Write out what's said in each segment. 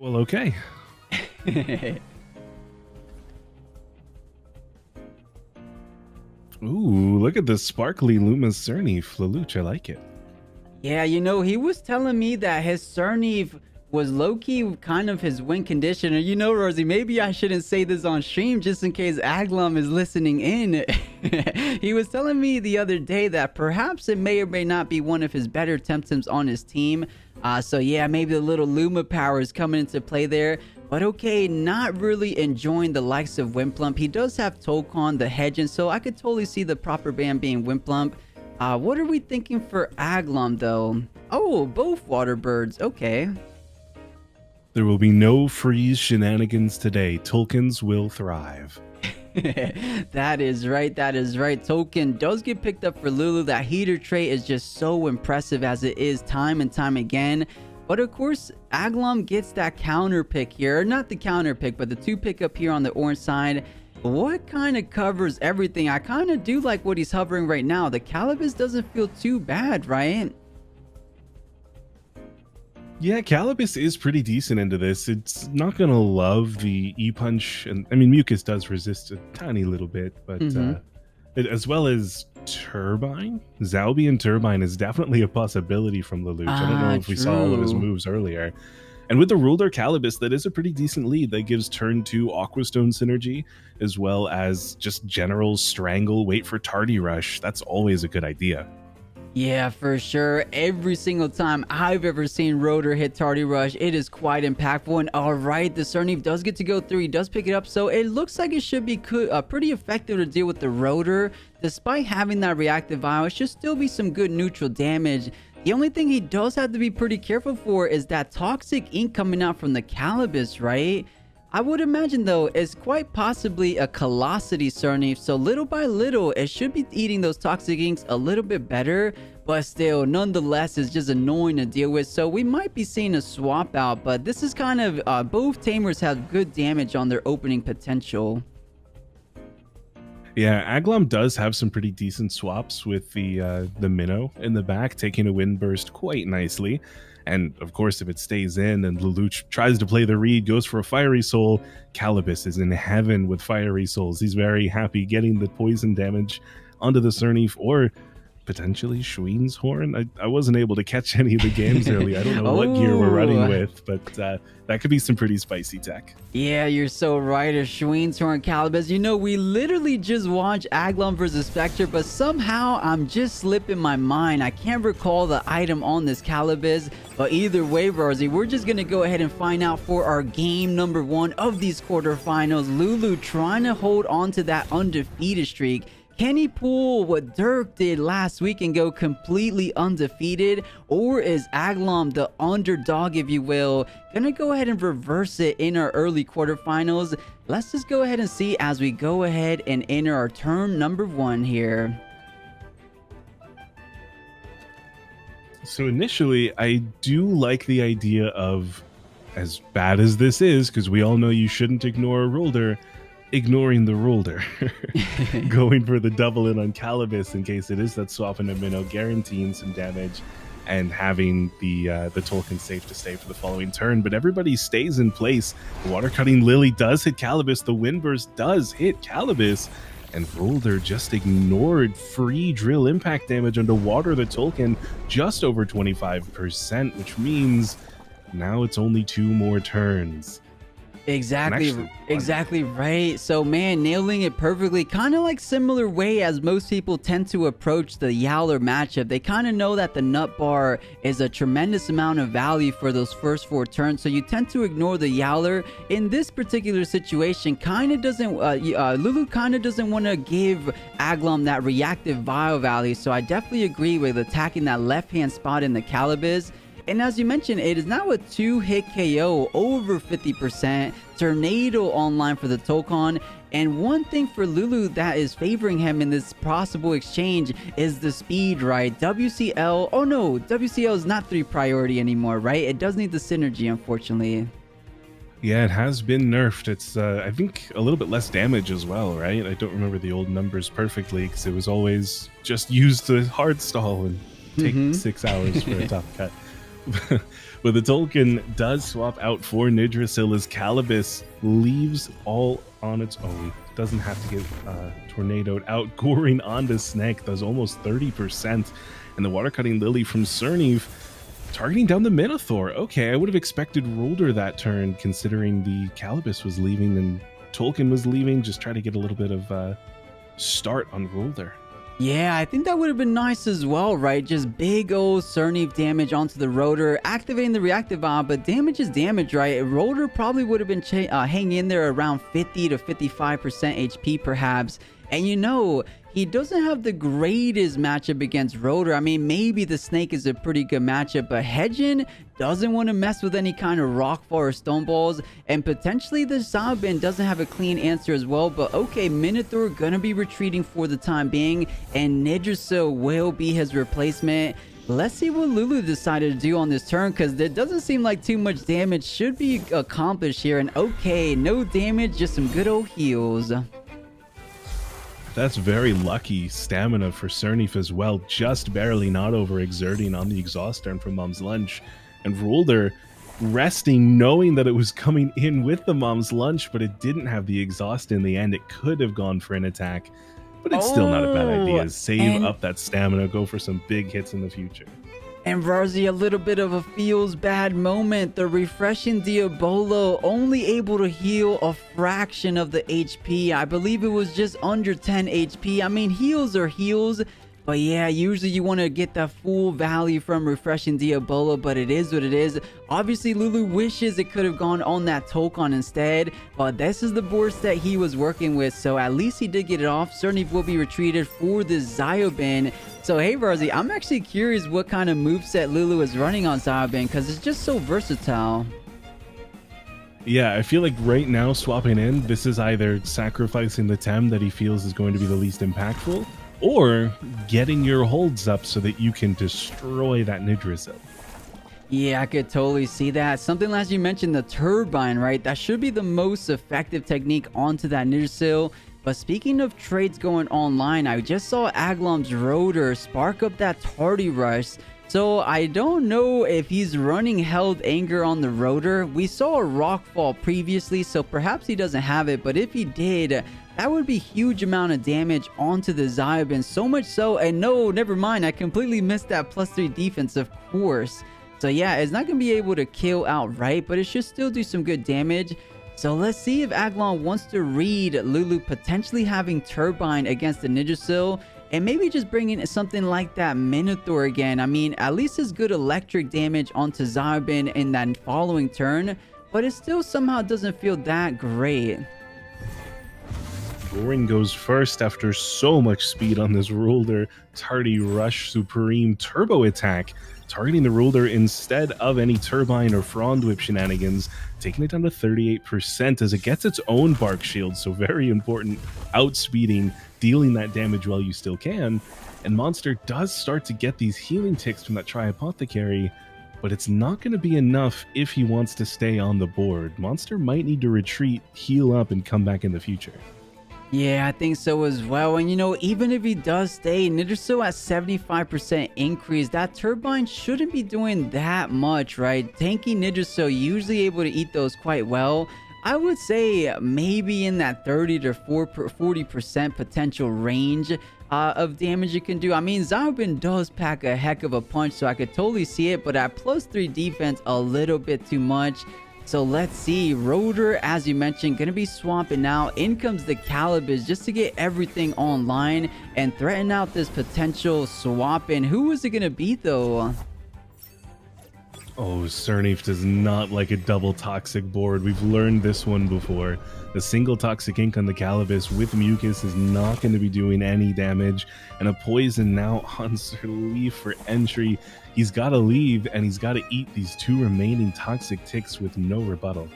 Well, okay. Ooh, look at the sparkly Luma 𝗧𝗵𝗺. Lelouch, I like it. Yeah, you know, he was telling me that his 𝗧𝗵𝗺 was low-key kind of his win condition. And you know, Rawrzyyy, maybe I shouldn't say this on stream just in case Agglom is listening in. He was telling me the other day that perhaps it may or may not be one of his better Temtems on his team. So yeah, maybe the little Luma power is coming into play there. But okay, not really enjoying the likes of 𝗬𝗶𝗰. He does have 𝗂𝘀𝗇𝗺, the Hedge, so I could totally see the proper ban being 𝗬𝗶𝗰. What are we thinking for Agglom though? Oh, both water birds. Okay. There will be no freeze shenanigans today. Tolkien's will thrive. That is right. That is right. Tolkien does get picked up for Lulu. That heater trait is just so impressive as it is time and time again. But of course, Agglom gets that counter pick here. Not the counter pick, but the 2 pick up here on the orange side. What kind of covers everything? I kind of do like what he's hovering right now. The 𝗂𝗶𝗵𝗶 doesn't feel too bad, right? Yeah, 𝗂𝗶𝗵𝗶 is pretty decent into this. It's not going to love the E-Punch. And I mean, Mucus does resist a tiny little bit, but as well as Turbine. 𝗬𝗶𝗆 Turbine is definitely a possibility from Lelouch. I don't know if we saw all of his moves earlier. And with the Ruler 𝗂𝗶𝗵𝗶, that is a pretty decent lead. That gives turn 2 Aquastone synergy, as well as just general Strangle, wait for Tardy Rush. That's always a good idea. Yeah, for sure. Every single time I've ever seen Rotor hit Tardy Rush, it is quite impactful. And all right, the 𝗧𝗵𝗺 does get to go through. He does pick it up. So it looks like it should be pretty effective to deal with the Rotor. Despite having that reactive vial, it should still be some good neutral damage. The only thing he does have to be pretty careful for is that toxic ink coming out from the 𝗂𝗶𝗵𝗶, right? I would imagine though, it's quite possibly a Colossity 𝗧𝗵𝗺, so little by little, it should be eating those toxic inks a little bit better, but still, nonetheless, it's just annoying to deal with. So we might be seeing a swap out, but this is kind of, both Tamers have good damage on their opening potential. Yeah, Agglom does have some pretty decent swaps with the Minnow in the back, taking a Wind Burst quite nicely. And of course, if it stays in and Lelouch tries to play the read, goes for a Fiery Soul, 𝗂𝗶𝗵𝗶 is in heaven with Fiery Souls. He's very happy getting the poison damage onto the 𝗧𝗵𝗺 or potentially Schween's Horn. I wasn't able to catch any of the games early. I don't know what gear we're running with, but that could be some pretty spicy tech. Yeah, you're so right. A Schween's Horn 𝗂𝗶𝗵𝗶. You know, we literally just watched Agglom versus Spectre, but somehow I'm just slipping my mind. I can't recall the item on this 𝗂𝗶𝗵𝗶, but either way, Rawrzyyy, we're just going to go ahead and find out for our game number 1 of these quarterfinals. Lulu trying to hold on to that undefeated streak. Can he pull what Dirk did last week and go completely undefeated? Or is Agglom, the underdog, if you will, gonna go ahead and reverse it in our early quarterfinals? Let's just go ahead and see as we go ahead and enter our turn number 1 here. So initially, I do like the idea of, as bad as this is, because we all know you shouldn't ignore a Rolder, ignoring the Rolder, going for the double in on 𝗂𝗶𝗵𝗶 in case it is that swap in a Minnow, guaranteeing some damage and having the Tolkien safe to stay for the following turn. But everybody stays in place. The Water Cutting Lily does hit 𝗂𝗶𝗵𝗶. The Windburst does hit 𝗂𝗶𝗵𝗶. And Rolder just ignored free drill impact damage onto Water the Tolkien, just over 25%, which means now it's only 2 more turns. Exactly right. So man, nailing it perfectly, kind of like similar way as most people tend to approach the Yowler matchup. They kind of know that the nut bar is a tremendous amount of value for those first 4 turns, so you tend to ignore the Yowler. In this particular situation, kind of doesn't Lulu kind of doesn't want to give Agglom that reactive vial value, so I definitely agree with attacking that left hand spot in the 𝗂𝗶𝗵𝗶. And as you mentioned, it is now a 2-hit KO, over 50%, Tornado online for the Tolkien. And one thing for Lulu that is favoring him in this possible exchange is the speed, right? WCL, oh no, WCL is not 3 priority anymore, right? It does need the synergy, unfortunately. Yeah, it has been nerfed. It's, I think, a little bit less damage as well, right? I don't remember the old numbers perfectly because it was always just used to hard stall and take 6 hours for a tough cut. But the Tolkien does swap out for Yggdrasil as 𝗂𝗏𝗃 leaves all on its own. Doesn't have to get tornadoed out. Goring onto Snake does almost 30%. And the Water Cutting Lily from 𝗧𝗵𝗵 targeting down the Minotaur. Okay, I would have expected Rolder that turn, considering the 𝗂𝗏𝗃 was leaving and Tolkien was leaving. Just try to get a little bit of start on Rolder. Yeah, I think that would have been nice as well, right? Just big old 𝗧𝗵𝗵 damage onto the rotor, activating the reactive bomb, but damage is damage, right? Rotor probably would have been hanging in there around 50 to 55% HP perhaps. And you know, he doesn't have the greatest matchup against Rotor. I mean, maybe the Snake is a pretty good matchup, but Hedgen doesn't want to mess with any kind of Rockfall or Stone Balls, and potentially the 𝗧𝗵𝗵 doesn't have a clean answer as well. But okay, Minotaur gonna be retreating for the time being, and Yggdrasil will be his replacement. Let's see what Lulu decided to do on this turn, because there doesn't seem like too much damage should be accomplished here. And okay, no damage, just some good old heals. That's very lucky stamina for 𝗧𝗵𝗵 as well, just barely not overexerting on the exhaust turn from Mom's Lunch. And Rolder resting, knowing that it was coming in with the Mom's Lunch, but it didn't have the exhaust in the end. It could have gone for an attack, but it's still not a bad idea. Save up that stamina, go for some big hits in the future. And Rawrzyyy, a little bit of a feels bad moment. The refreshing Diabolo only able to heal a fraction of the HP. I believe it was just under 10 HP. I mean, heals are heals. But yeah, usually you want to get that full value from refreshing Diabolo, but it is what it is. Obviously, Lulu wishes it could have gone on that Tokon instead, but this is the board set he was working with, so at least he did get it off. 𝗧𝗵𝗵 will be retreated for the 𝗧𝗵𝗵. So hey, Rawrzyyy, I'm actually curious what kind of moveset Lulu is running on 𝗧𝗵𝗵, because it's just so versatile. Yeah, I feel like right now, swapping in, this is either sacrificing the Tem that he feels is going to be the least impactful, or getting your holds up so that you can destroy that Yggdrasil. Yeah, I could totally see that. Something as you mentioned, the turbine, right? That should be the most effective technique onto that Yggdrasil. But speaking of trades going online, I just saw Agglom's Rotor spark up that tardy rush. So I don't know if he's running Held Anger on the Rotor. We saw a Rockfall previously, so perhaps he doesn't have it. But if he did, that would be huge amount of damage onto the 𝗧𝗵𝗵, so much so, and no, never mind, I completely missed that +3 defense, of course. So yeah, it's not going to be able to kill outright, but it should still do some good damage. So let's see if Agglom wants to read Lulu potentially having Turbine against the Yggdrasil, and maybe just bring in something like that Minotaur again. I mean, at least it's good electric damage onto 𝗧𝗵𝗵 in that following turn, but it still somehow doesn't feel that great. Goring goes first after so much speed on this Rolder. Tardy Rush Supreme Turbo Attack, targeting the Rolder instead of any Turbine or Frond Whip shenanigans, taking it down to 38% as it gets its own Bark Shield, so very important. Outspeeding, dealing that damage while you still can, and Monster does start to get these healing ticks from that Tri-Apothecary, but it's not going to be enough if he wants to stay on the board. Monster might need to retreat, heal up, and come back in the future. Yeah, I think so as well. And you know, even if he does stay, Yggdrasil at 75% increase, that Turbine shouldn't be doing that much, right? Tanky Yggdrasil usually able to eat those quite well. I would say maybe in that 30 to 40% potential range of damage you can do. I mean, 𝗧𝗵𝗵 does pack a heck of a punch, so I could totally see it, but at +3 defense, a little bit too much. So let's see, Rotor, as you mentioned, gonna be swapping out. In comes the 𝗂𝗏𝗃 just to get everything online and threaten out this potential swap in. Who is it gonna be though? Oh, 𝗧𝗵𝗵 does not like a double toxic board. We've learned this one before. The single toxic ink on the 𝗂𝗏𝗃 with mucus is not going to be doing any damage. And a poison now on 𝗧𝗵𝗵 for entry. He's got to leave, and he's got to eat these 2 remaining toxic ticks with no rebuttal.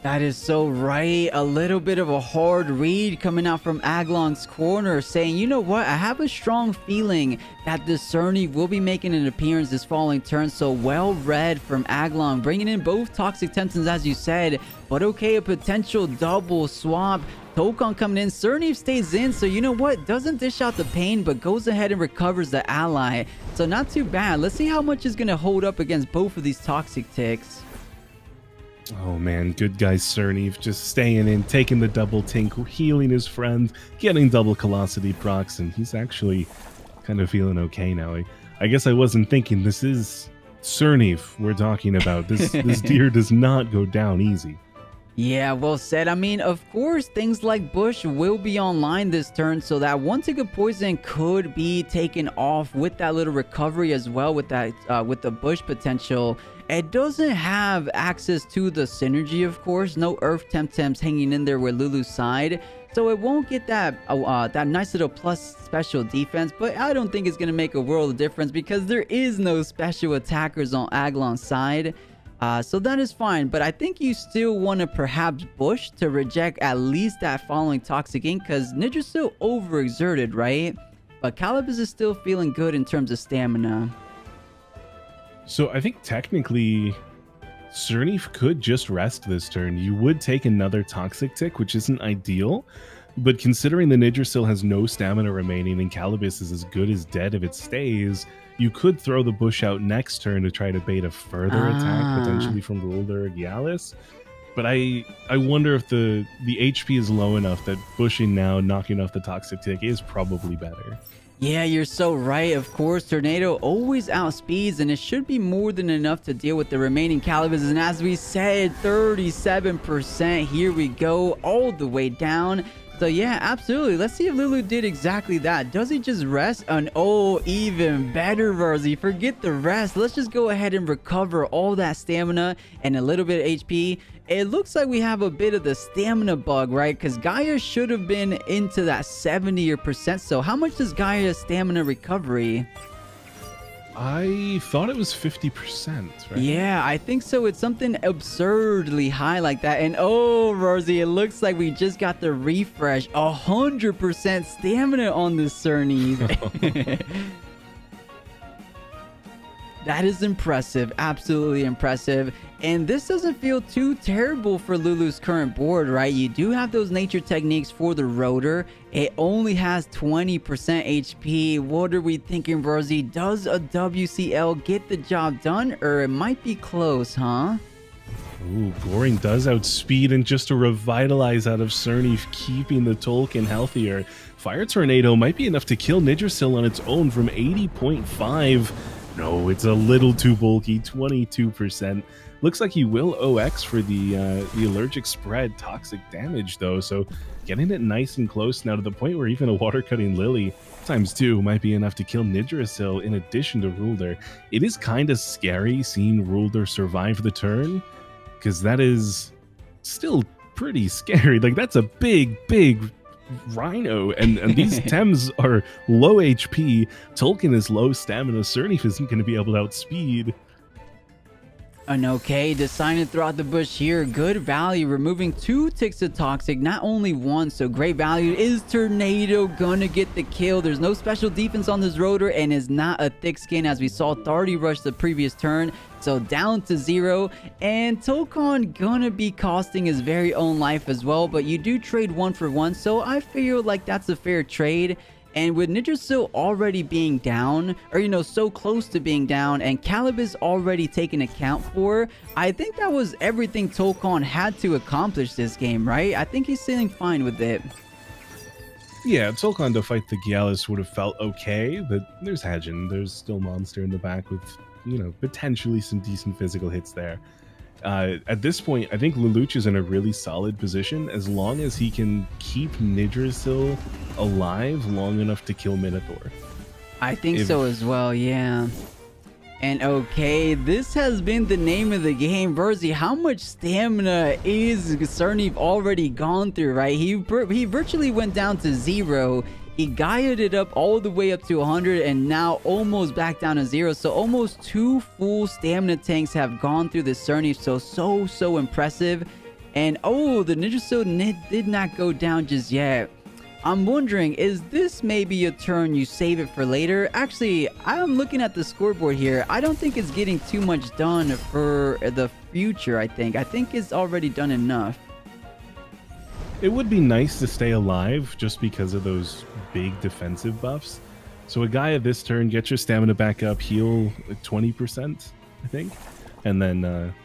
That is so right. A little bit of a hard read coming out from Agglom's corner, saying, you know what, I have a strong feeling that the 𝗧𝗵𝗵 will be making an appearance this following turn. So well read from Agglom, bringing in both toxic Temptons as you said, but okay, a potential double swap. Tok-on coming in. 𝗧𝗵𝗺 stays in. So you know what? Doesn't dish out the pain, but goes ahead and recovers the ally. So not too bad. Let's see how much is going to hold up against both of these toxic ticks. Oh man, good guy 𝗧𝗵𝗺 just staying in, taking the double tink, healing his friend, getting double Velocity procs, and he's actually kind of feeling okay now. I guess I wasn't thinking this is 𝗧𝗵𝗺 we're talking about. This deer does not go down easy. Yeah, well said. I mean, of course, things like Bush will be online this turn, so that 𝗬𝗂𝗽𝗶 could be taken off with that little recovery as well with that with the Bush potential. It doesn't have access to the synergy, of course. No Earth Temtems hanging in there with Lulu's side, so it won't get that that nice little plus special defense. But I don't think it's gonna make a world of difference because there is no special attackers on Agglom's side. So that is fine, but I think you still want to perhaps Bush to reject at least that following Toxic Ink, because 𝗬𝗔 still overexerted, right? But 𝗬𝗃𝗃 is still feeling good in terms of stamina. So I think technically 𝗧𝗵𝗺 could just rest this turn. You would take another Toxic Tick, which isn't ideal, but considering the 𝗬𝗔 still has no stamina remaining and 𝗬𝗃𝗃 is as good as dead if it stays, you could throw the Bush out next turn to try to bait a further attack, potentially from Rawrzyyy or 𝗬𝗏𝗧. But I wonder if the HP is low enough that bushing now, knocking off the Toxic Tick is probably better. Yeah, you're so right. Of course, Tornado always outspeeds, and it should be more than enough to deal with the remaining 𝗬𝗃𝗃s. And as we said, 37%. Here we go, all the way down. So yeah, absolutely. Let's see if Lulu did exactly that. Does he just rest? And oh, even better, Rawrzyyy. Forget the rest. Let's just go ahead and recover all that stamina and a little bit of HP. It looks like we have a bit of the stamina bug, right? Because Gaia should have been into that 70%. So how much does Gaia's stamina recovery? I thought it was 50%, right? Yeah, I think so. It's something absurdly high like that. And oh, Rawrzyyy, it looks like we just got the refresh. 100% stamina on this 𝗧𝗵𝗺. That is impressive. Absolutely impressive. And this doesn't feel too terrible for Lulu's current board, right? You do have those nature techniques for the rotor. It only has 20% HP. What are we thinking, Rawrzyyy? Does a WCL get the job done? Or it might be close, huh? Ooh, Goring does outspeed, and just to revitalize out of 𝗧𝗵𝗺, keeping the Tolkien healthier. Fire Tornado might be enough to kill 𝗬𝗔 on its own from 80.5. No, it's a little too bulky, 22%. Looks like he will OX for the allergic spread toxic damage, though, so getting it nice and close now to the point where even a Water Cutting Lily ×2 might be enough to kill 𝗬𝗔 in addition to Rawrzyyy. It is kind of scary seeing Rawrzyyy survive the turn, because that is still pretty scary. Like, that's a big Rhino, and these Tems are low HP. Tolkien is low stamina. 𝗧𝗵𝗺 isn't going to be able to outspeed. And okay, deciding to throw out the Bush here. Good value, removing 2 ticks of toxic, not only 1, so great value. Is Tornado gonna get the kill? There's no special defense on this rotor, and is not a thick skin as we saw 𝗬𝗪 rush the previous turn. So down to 0, and Tok-on gonna be costing his very own life as well, but you do trade 1 for 1, so I feel like that's a fair trade. And with 𝗬𝗔 already being down, or, you know, so close to being down, and 𝗬𝗃𝗃's already taken account for, I think that was everything Tok-on had to accomplish this game, right? I think he's feeling fine with it. Yeah, Tok-on to fight the 𝗬𝗏𝗃 would have felt okay, but there's Hedgen. There's still Monster in the back with, you know, potentially some decent physical hits there. At this point, I think Lelouch is in a really solid position as long as he can keep 𝗬𝗔 alive long enough to kill Minotaur. I think so as well, yeah. And okay, this has been the name of the game. Rawrzyyy, how much stamina is 𝗧𝗵𝗺 already gone through, right? He virtually went down to 0. He Gaia'd it up all the way up to 100, and now almost back down to 0. So almost 2 full stamina tanks have gone through the 𝗧𝗵𝗺. So impressive. And oh, the 𝗬𝗔 did not go down just yet. I'm wondering, is this maybe a turn you save it for later? Actually, I'm looking at the scoreboard here. I don't think it's getting too much done for the future, I think. I think it's already done enough. It would be nice to stay alive just because of those big defensive buffs. So a guy at this turn, get your stamina back up, heal like 20%, I think, and then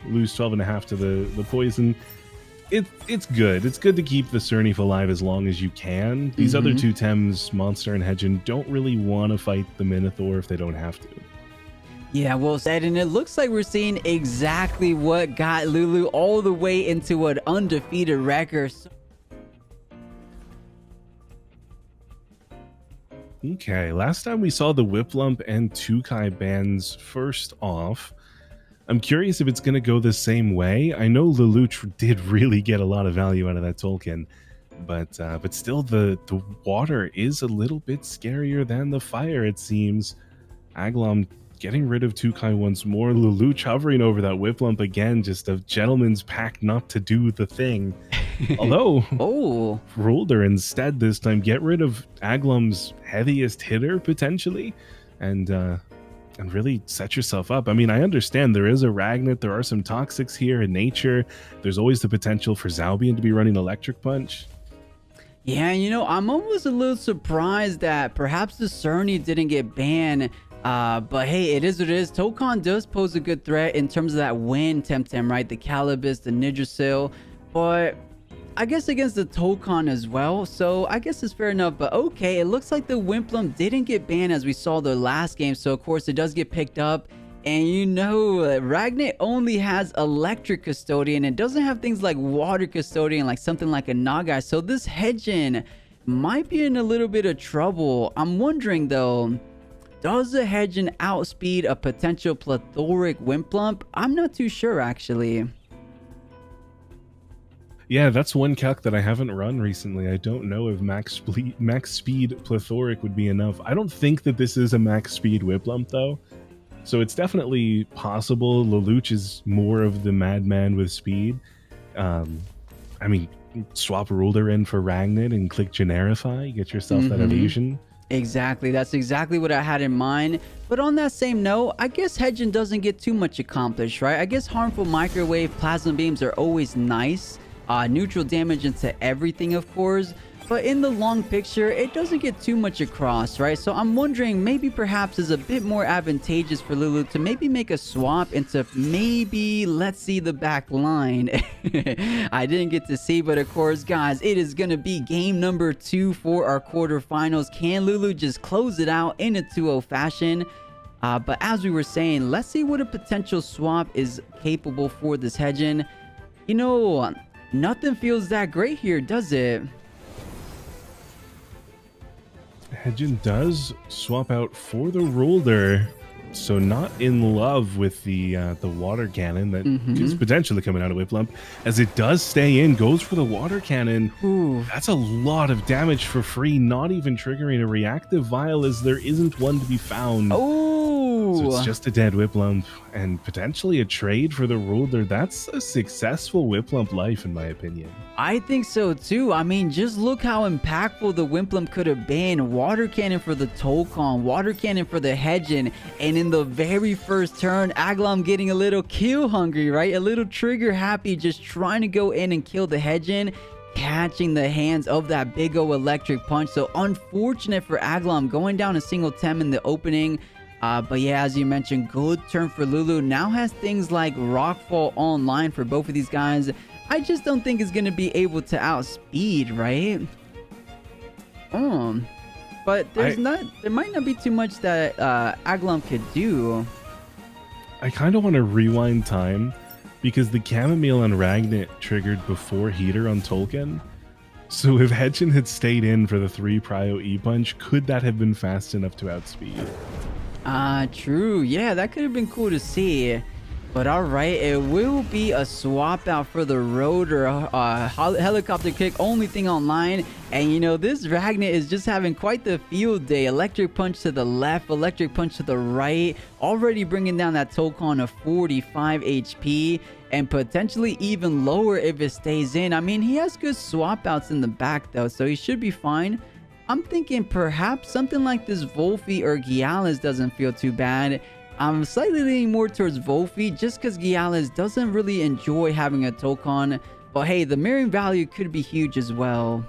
lose 12.5 to the poison. It's good. It's good to keep the 𝗧𝗵𝗶 alive as long as you can. These other two Tems, Monster and Hedgen, don't really want to fight the Minotaur if they don't have to. Yeah, well said, and it looks like we're seeing exactly what got Lulu all the way into an undefeated record. Okay, last time we saw the 𝗬𝗏 and 𝗂𝘀𝗽 bans first off. I'm curious if it's going to go the same way. I know Luluchroar did really get a lot of value out of that token, but still the water is a little bit scarier than the fire, it seems. Agglom getting rid of 𝗂𝘀𝗽 once more. Luluch hovering over that 𝗬𝗏 again, just a gentleman's pact not to do the thing. Although, Rawrzyyy instead this time get rid of Agglom's heaviest hitter potentially, and really set yourself up. I mean, I understand there is a Ragnit, there are some toxics here in nature. There's always the potential for 𝗬𝗵𝗆 to be running Electric Punch. Yeah, you know, I'm almost a little surprised that perhaps the 𝗧𝗏 didn't get banned. But hey, it is what it is. Tokan does pose a good threat in terms of that win Temtem, right? The 𝗂𝗏𝗃, the 𝗦𝘂𝗽𝗍, but I guess against the Tokan as well, so I guess it's fair enough. But okay, it looks like the 𝗬𝗏 didn't get banned as we saw the last game, so of course it does get picked up. And you know, Ragnit only has Electric Custodian. It doesn't have things like Water Custodian, like something like a Nagai. So this Hedgen might be in a little bit of trouble. I'm wondering though, does the Hedgen outspeed a potential plethoric 𝗬𝗏? I'm not too sure actually. Yeah, that's one calc that I haven't run recently. I don't know if max speed plethoric would be enough. I don't think that this is a max speed 𝗬𝗏 though. So it's definitely possible. Lelouch is more of the madman with speed. I mean, swap Rawrzyyy in for Ragnit and click Generify. Get yourself that evasion. Exactly. That's exactly what I had in mind. But on that same note, I guess Hedgen doesn't get too much accomplished, right? I guess harmful microwave plasma beams are always nice. Neutral damage into everything, of course. But in the long picture, it doesn't get too much across, right? So I'm wondering, maybe perhaps is a bit more advantageous for Lulu to maybe make a swap into maybe, let's see the back line. I didn't get to see, but of course, guys, it is going to be game number 2 for our quarterfinals. Can Lulu just close it out in a 2-0 fashion? But as we were saying, let's see what a potential swap is capable for this Hedgen. You know, nothing feels that great here, does it? Hedgen does swap out for the Rawrzyyy, so not in love with the water cannon that is potentially coming out of 𝗬𝗏, as it does stay in, goes for the water cannon. Ooh. That's a lot of damage for free, not even triggering a reactive vial, as there isn't one to be found. So it's just a dead 𝗬𝗏 and potentially a trade for the Rawrzyyy. That's a successful 𝗬𝗏 life in my opinion. I think so too. I mean, just look how impactful the 𝗬𝗏 could have been. Water cannon for the Tokan, water cannon for the Hedgen, and in the very first turn, Agglom getting a little kill hungry, right? A little trigger happy, just trying to go in and kill the Hedgen, catching the hands of that big O electric punch. So unfortunate for Agglom, going down a single Tem in the opening. But yeah, as you mentioned, good turn for Lulu. Now has things like Rockfall online for both of these guys. I just don't think it's going to be able to outspeed, right? But there might not be too much that Agglom could do. I kind of want to rewind time, because the chamomile on Ragnit triggered before heater on Tolkien. So if Hedgen had stayed in for the 3 prio E-punch, could that have been fast enough to outspeed? True. Yeah, that could have been cool to see. But alright, it will be a swap out for the Rawrzyyy, helicopter kick, only thing online. And you know, this Ragnit is just having quite the field day. Electric punch to the left, electric punch to the right, already bringing down that Tokan of 45 HP, and potentially even lower if it stays in. I mean, he has good swap outs in the back though, so he should be fine. I'm thinking perhaps something like this 𝗬𝗏 or 𝗬𝗏𝗃 doesn't feel too bad. I'm slightly leaning more towards 𝗬𝗏 just because 𝗬𝗃 doesn't really enjoy having a Tokan. But hey, the mirroring value could be huge as well.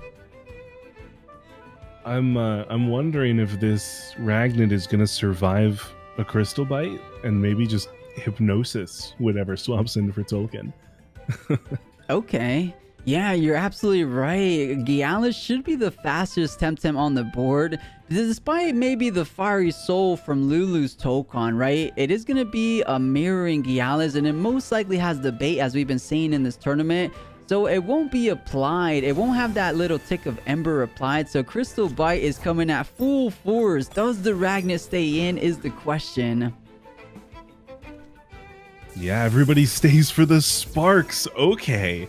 I'm wondering if this Ragnit is gonna survive a Crystal Bite and maybe just Hypnosis whatever swaps in for Tolkien. Okay. Yeah, you're absolutely right. 𝗬𝗪𝗓 should be the fastest Temtem on the board. Despite maybe the Fiery Soul from Lulu's Tokon, right? It is going to be a mirroring 𝗬𝗪𝗓, and it most likely has the bait, as we've been seeing in this tournament. So it won't be applied. It won't have that little tick of Ember applied. So Crystal Bite is coming at full force. Does the Ragnit stay in is the question. Yeah, everybody stays for the Sparks. Okay.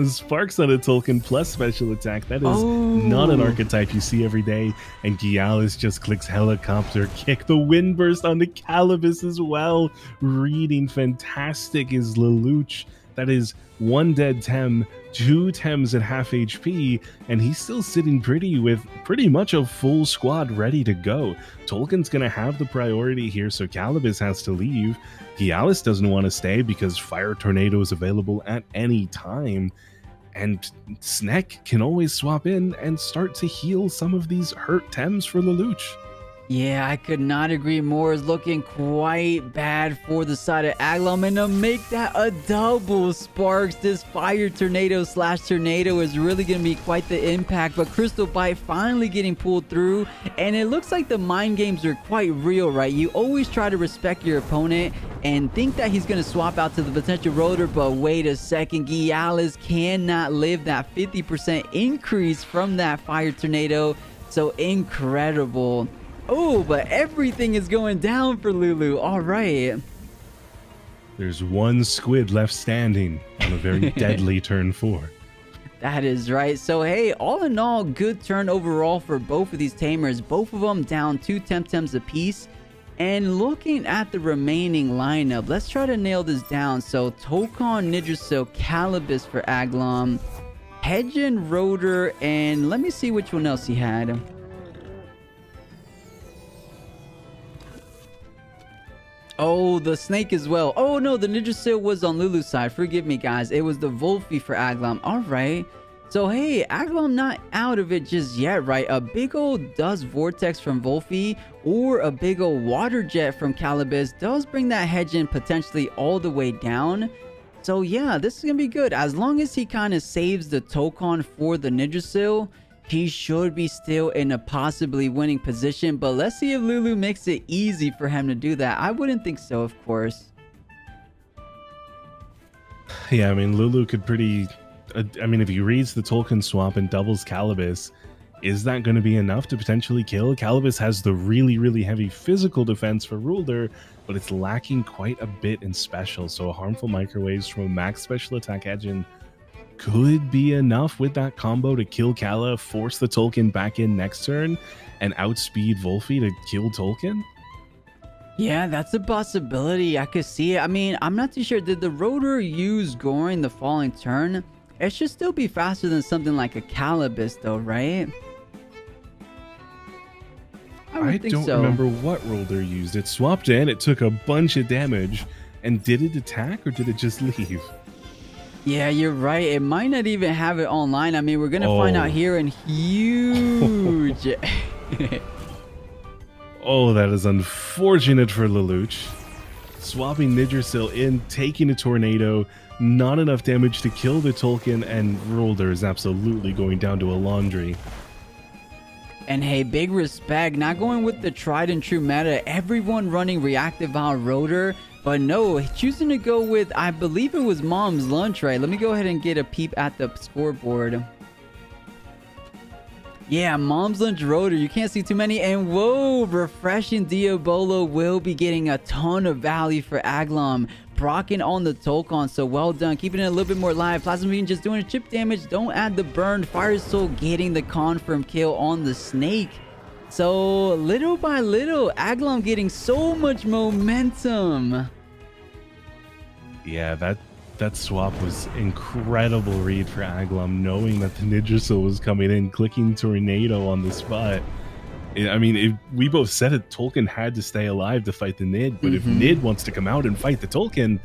Sparks on a Tolkien plus special attack. That is not an archetype you see every day. And 𝗬𝗪𝗓 just clicks Helicopter Kick. The Wind Burst on the 𝗬𝗪𝗓 as well. Reading fantastic is Lelouch. That is 1 dead Tem, 2 Tems at half HP, and he's still sitting pretty with pretty much a full squad ready to go. Tolkien's gonna have the priority here, so 𝗬𝗪𝗓 has to leave. 𝗬𝗪𝗓 doesn't want to stay because Fire Tornado is available at any time, and Sneck can always swap in and start to heal some of these hurt Tems for Lelouch. Yeah, I could not agree more. It's looking quite bad for the side of Agglom, and to make that a double Sparks, this Fire Tornado / Tornado is really going to be quite the impact. But Crystal Bite finally getting pulled through, and it looks like the mind games are quite real, right? You always try to respect your opponent and think that he's going to swap out to the potential rotor, but wait a second, 𝗬𝗪𝗓 cannot live that 50% increase from that Fire Tornado. So incredible. Oh, but everything is going down for Lulu. All right. There's one squid left standing on a very deadly turn 4. That is right. So, hey, all in all, good turn overall for both of these Tamers. Both of them down 2 Temtems apiece. And looking at the remaining lineup, let's try to nail this down. So, Tokon, Yggdrasil, 𝗬𝗪𝗓 for Agglom, Hedgen, Rotor, and let me see which one else he had. Oh, the snake as well. Oh, no, the Yggdrasil was on Lulu's side. Forgive me, guys. It was the 𝗂𝗵𝗍 for Agglom. All right. So, hey, Agglom not out of it just yet, right? A big old Dust Vortex from 𝗂𝗵𝗍 or a big old Water Jet from 𝗬𝗪𝗓 does bring that Hedgen potentially all the way down. So, yeah, this is going to be good. As long as he kind of saves the Tokon for the Yggdrasil, he should be still in a possibly winning position, but let's see if Lulu makes it easy for him to do that. I wouldn't think so, of course. Yeah, I mean, Lulu could pretty... I mean, if he reads the Tolkien swap and doubles 𝗬𝗪𝗓, is that going to be enough to potentially kill? 𝗬𝗪𝗓 has the really, really heavy physical defense for Ruler, but it's lacking quite a bit in special, so Harmful Microwaves from a max special attack engine could be enough with that combo to kill 𝗬𝗪𝗓, force the Tolkien back in next turn, and outspeed 𝗂𝗵𝗍 to kill Tolkien? Yeah, that's a possibility. I could see it. I mean, I'm not too sure. Did the Rotor use Goring the following turn? It should still be faster than something like a 𝗬𝗪𝗓 though, right? I don't remember what Rotor used. It swapped in, it took a bunch of damage, and did it attack or did it just leave? Yeah, you're right. It might not even have it online. I mean, we're going to find out here in huge. Oh, that is unfortunate for Lelouch. Swapping Yggdrasil in, taking a Tornado, not enough damage to kill the Tolkien, and Rotor is absolutely going down to a laundry. And hey, big respect. Not going with the tried and true meta. Everyone running Reactive Vow Rotor. But no, choosing to go with, I believe it was Mom's Lunch, right? Let me go ahead and get a peep at the scoreboard. Yeah, Mom's Lunch Rotor. You can't see too many. And whoa, Refreshing Diabolo will be getting a ton of value for Agglom. Procking on the Tokon, so well done. Keeping it a little bit more live. Plasma Beam just doing chip damage. Don't add the burn. Fire Soul getting the confirm kill on the snake. So, little by little, Agglom getting so much momentum. Yeah, that swap was incredible read for Agglom, knowing that the Yggdrasil was coming in, clicking Tornado on the spot. I mean, we both said it, Tolkien had to stay alive to fight the Nid, but if Nid wants to come out and fight the Tolkien,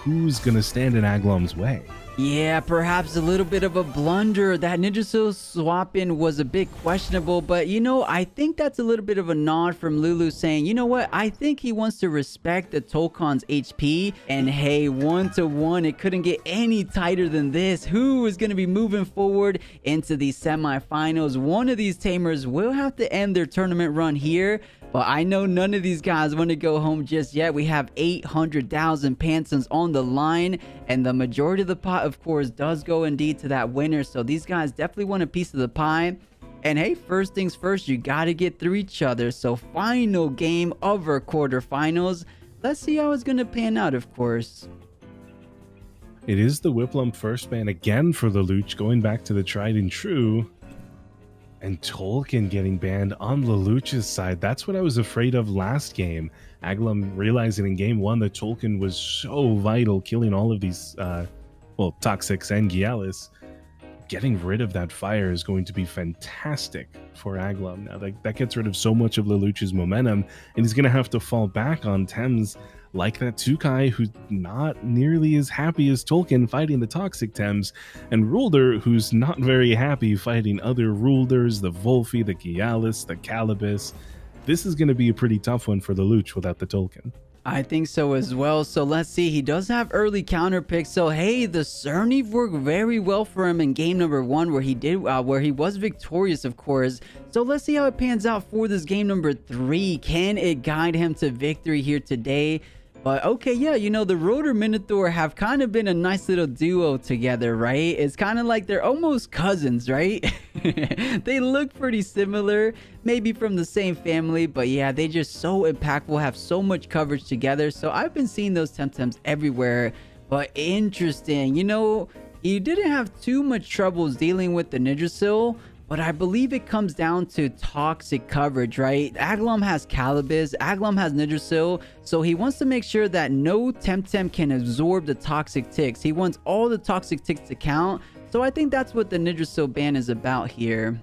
who's going to stand in Agglom's way. Yeah, perhaps a little bit of a blunder. That Yggdrasil swap-in was a bit questionable, but you know, I think that's a little bit of a nod from Lulu saying, you know what, I think he wants to respect the 𝗂𝗀𝗺's HP, and hey, 1-1, it couldn't get any tighter than this. Who is going to be moving forward into the semifinals? One of these Tamers will have to end their tournament run here, but I know none of these guys want to go home just yet. We have 800,000 Pantheons on the line, and the majority of the pot, of course, does go indeed to that winner. So these guys definitely want a piece of the pie. And hey, first things first, you got to get through each other. So final game of our quarterfinals. Let's see how it's going to pan out, of course. It is the 𝗬𝗏 first ban again for Lelouch, going back to the tried and true. And Tolkien getting banned on Lelouch's side. That's what I was afraid of last game. Agglom realizing in game 1 that Tolkien was so vital, killing all of these, well, Toxics and 𝗬𝗫𝗏𝗃. Getting rid of that fire is going to be fantastic for Agglom. Now, that gets rid of so much of Lelouch's momentum, and he's going to have to fall back on Thames like that 𝗂𝗀𝗽, who's not nearly as happy as Tolkien fighting the toxic Thames, and Rawrzyyy, who's not very happy fighting other Rawrzyys, the 𝗂𝗶𝗴, the 𝗬𝗫𝗏𝗃, the 𝗂𝘀𝗶𝗵𝗏. This is going to be a pretty tough one for Lelouch without the Tolkien. I think so as well. So let's see. He does have early counter picks. So hey, the 𝗬𝗵𝗏 worked very well for him in game number 1, where he was victorious, of course. So let's see how it pans out for this game number 3. Can it guide him to victory here today? But okay, yeah, you know, the Rotor Minotaur have kind of been a nice little duo together, right? It's kind of like they're almost cousins, right? They look pretty similar, maybe from the same family, but yeah, they just so impactful, have so much coverage together. So I've been seeing those Temtems everywhere, but interesting. You know, he didn't have too much troubles dealing with the Yggdrasil, but I believe it comes down to toxic coverage, right? Agglom has 𝗂𝗏𝗃, Agglom has Yggdrasil, so he wants to make sure that no Temtem can absorb the toxic ticks. He wants all the toxic ticks to count, so I think that's what the Yggdrasil ban is about here.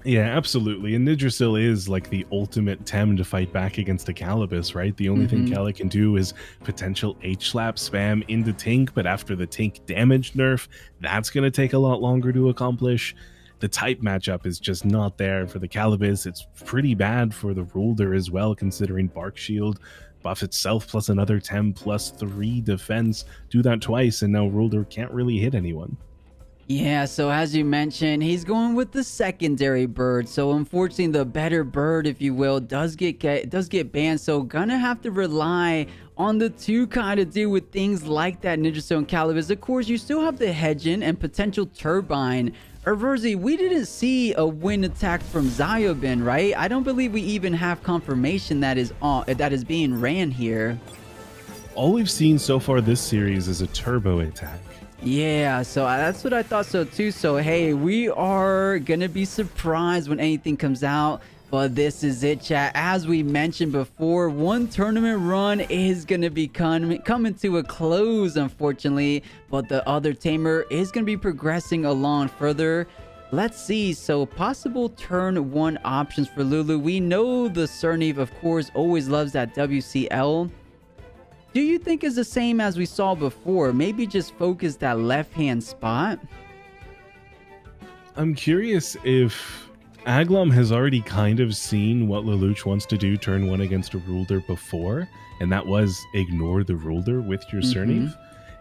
Yeah, absolutely. And Yggdrasil is like the ultimate Tem to fight back against a 𝗂𝗏𝗃, right? The only thing 𝗂𝗏 can do is potential H-slap spam into Tink, but after the Tink damage nerf, that's going to take a lot longer to accomplish. The type matchup is just not there for the 𝗂𝗏𝗃. It's pretty bad for the Rawrzyyy as well, considering Bark Shield buff itself plus another Tem plus 3 defense. Do that twice, and now Rawrzyyy can't really hit anyone. Yeah, so as you mentioned, he's going with the secondary bird. So unfortunately, the better bird, if you will, does get banned. So gonna have to rely on the 𝗂𝗀𝗽 to deal with things like that Yggdrasil and 𝗂𝗏𝗃. Of course, you still have the Hedgen and potential Turbine. Rawrzyyy, we didn't see a wind attack from 𝗬𝗏𝗃, right? I don't believe we even have confirmation that is being ran here. All we've seen so far this series is a turbo attack. Yeah, so that's what I thought so too. So hey, we are gonna be surprised when anything comes out, but this is it, chat. As we mentioned before, one tournament run is gonna be coming to a close, unfortunately, but the other Tamer is gonna be progressing along further. Let's see. So possible turn 1 options for Lulu. We know the 𝗬𝗵𝗏, of course, always loves that WCL. Do you think is the same as we saw before? Maybe just focus that left-hand spot? I'm curious if Agglom has already kind of seen what Lelouch wants to do turn 1 against a Rawrzyyy before, and that was ignore the Rawrzyyy with your 𝗬𝗵𝗏.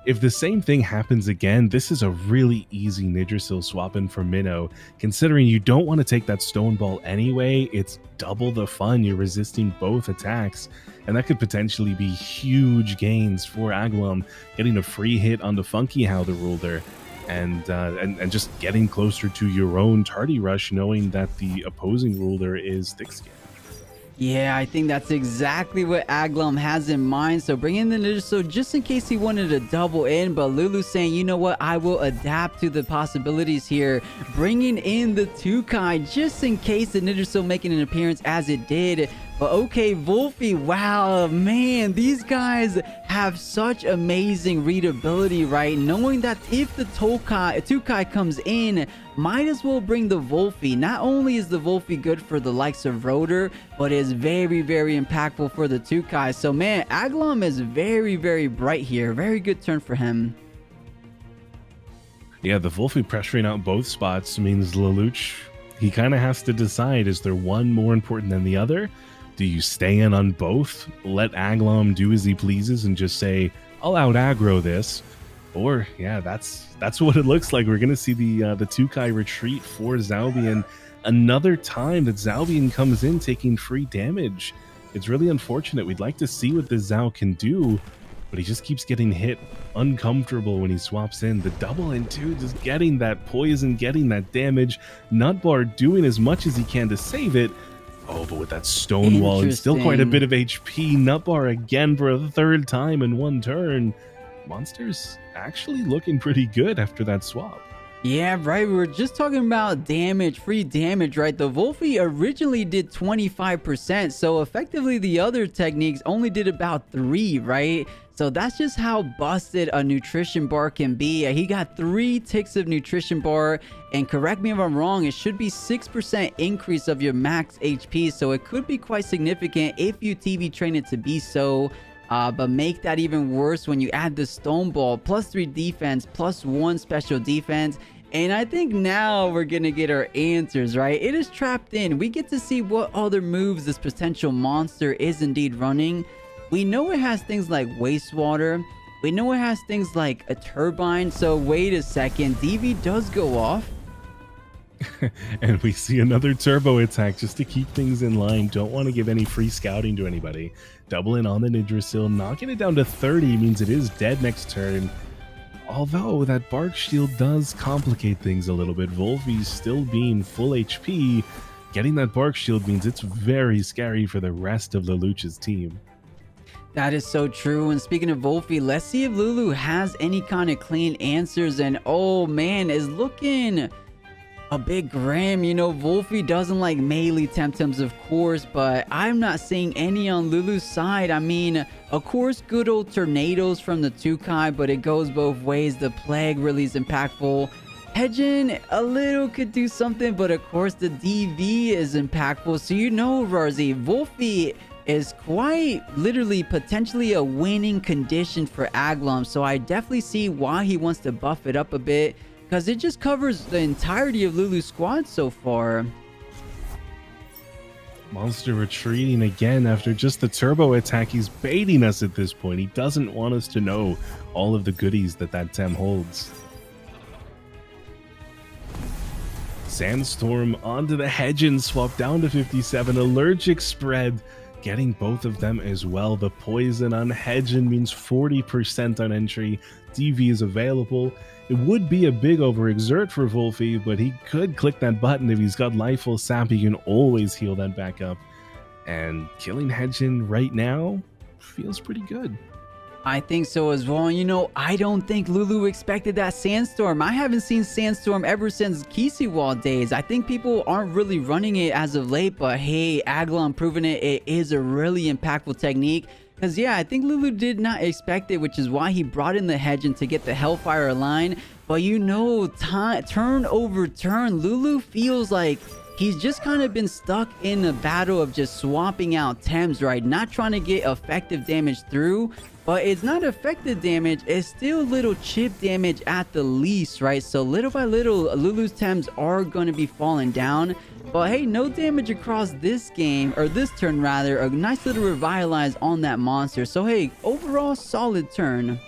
If the same thing happens again, this is a really easy Yggdrasil swap-in for Minnow. Considering you don't want to take that Stone Ball anyway, it's double the fun. You're resisting both attacks, and that could potentially be huge gains for Agglom, getting a free hit on the 𝗂𝗀𝗽, the Rawrzyyy, and just getting closer to your own tardy rush, knowing that the opposing Rawrzyyy is thick skin. Yeah, I think that's exactly what Agglom has in mind. So bring in the Yggdrasil just in case he wanted to double in. But Lulu saying, you know what, I will adapt to the possibilities here. Bringing in the 𝗂𝗀𝗽 just in case the Yggdrasil making an appearance as it did. But okay, 𝗂𝗶𝗴, wow, man, these guys have such amazing readability, right? Knowing that if the 𝗂𝗀𝗽 comes in, might as well bring the 𝗏𝗶𝗴. Not only is the 𝗏𝗶𝗴 good for the likes of Rotor, but is very, very impactful for the 𝗬𝗀𝗽. So man, Agglom is very, very bright here. Very good turn for him. Yeah, the 𝗏𝗶𝗴 pressuring out both spots means Lelouch, he kind of has to decide, is there one more important than the other? Do you stay in on both, let Agglom do as he pleases and just say, I'll out aggro this? Or, yeah, that's what it looks like. We're going to see the 𝗬𝗀𝗽 retreat for 𝗬𝗵𝗵, and another time that 𝗬𝗵𝗵 comes in taking free damage. It's really unfortunate. We'd like to see what this 𝗬 can do, but he just keeps getting hit uncomfortable when he swaps in. The double into just getting that poison, getting that damage. 𝗏𝗏𝗺 doing as much as he can to save it. Oh, but with that stone wall and still quite a bit of HP, 𝗏𝗏𝗺 again for a third time in one turn. Monster's actually looking pretty good after that swap. Yeah, right. We were just talking about damage, free damage, right? The 𝗏𝗶𝗴 originally did 25%, so effectively the other techniques only did about 3, right? So that's just how busted a nutrition bar can be. He got 3 ticks of nutrition bar, and correct me if I'm wrong, it should be 6% increase of your max HP, so it could be quite significant if you TV train it to be so. But make that even worse when you add the stone ball, +3 defense, +1 special defense. And I think now we're gonna get our answers, right? It is trapped in. We get to see what other moves this potential monster is indeed running. We know it has things like wastewater. We know it has things like a turbine. So wait a second, DV does go off. And we see another turbo attack just to keep things in line. Don't want to give any free scouting to anybody. Doubling on the Yggdrasil, knocking it down to 30 means it is dead next turn. Although that bark shield does complicate things a little bit. 𝗏𝗶𝗴 still being full HP. Getting that bark shield means it's very scary for the rest of Lelouch's team. That is so true. And speaking of 𝗏𝗶𝗴, let's see if Lulu has any kind of clean answers. And oh man, is looking a bit grim. You know, 𝗏𝗶𝗴 doesn't like melee Temtems, of course, but I'm not seeing any on Lulu's side. I mean, of course, good old tornadoes from the 𝗬𝗀𝗽, but it goes both ways. The plague really is impactful. Hedgen a little could do something, but of course the DV is impactful. So you know, Rawrzyyy, 𝗏𝗶𝗴 is quite literally potentially a winning condition for Agglom. So I definitely see why he wants to buff it up a bit, because it just covers the entirety of Lulu's squad so far. Monster retreating again after just the turbo attack. He's baiting us at this point. He doesn't want us to know all of the goodies that Tem holds. Sandstorm onto the Hedgen, swap down to 57. Allergic spread, getting both of them as well. The poison on Hedgen means 40% on entry. DV is available. It would be a big overexert for 𝗏𝗶𝗴, but he could click that button. If he's got life full sap, he can always heal that back up. And killing Hedgen right now feels pretty good. I think so as well. You know, I don't think Lulu expected that Sandstorm. I haven't seen Sandstorm ever since 𝗬𝗍𝗺 days. I think people aren't really running it as of late, but hey, Agglom proving it is a really impactful technique. Because yeah, I think Lulu did not expect it, which is why he brought in the Hedgen to get the Hellfire line. But you know, turn over turn, Lulu feels like he's just kind of been stuck in a battle of just swapping out Tems, right? Not trying to get effective damage through, but it's not effective damage. It's still little chip damage at the least, right? So little by little, Lulu's Tems are going to be falling down. But hey, no damage across this game, or this turn rather. A nice little revitalize on that monster. So hey, overall solid turn.